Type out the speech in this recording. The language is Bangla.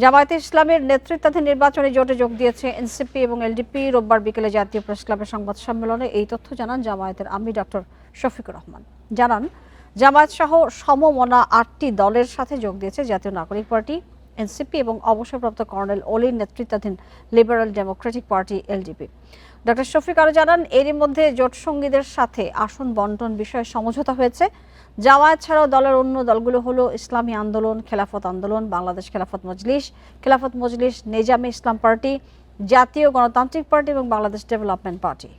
জামায়াতে ইসলামের নেতৃত্বাধীন নির্বাচনী জোটে যোগ দিয়েছে এনসিপি এবং এলডিপি। রোববার বিকেলে জাতীয় প্রেস ক্লাবের সংবাদ সম্মেলনে এই তথ্য জানান জামায়াতের আমির ডক্টর শফিকুর রহমান। জানান, জামায়াত সহ সমমনা 8টি দলের সাথে যোগ দিয়েছে জাতীয় নাগরিক পার্টি এনসিপি এবং অবসরপ্রাপ্ত কর্নেল অলির নেতৃত্বাধীন liberal Democratic party LDP. Doctor Shafiq আরও জানান, এরই মধ্যে জোট সঙ্গীদের সাথে আসন বন্টন বিষয়ে সমঝোতা হয়েছে। জামায়াত ছাড়াও দলের অন্য দলগুলো হলো ইসলামী আন্দোলন, খেলাফত আন্দোলন, বাংলাদেশ খেলাফত মজলিস, নেজামে ইসলাম পার্টি, জাতীয় গণতান্ত্রিক পার্টি এবং বাংলাদেশ ডেভেলপমেন্ট পার্টি।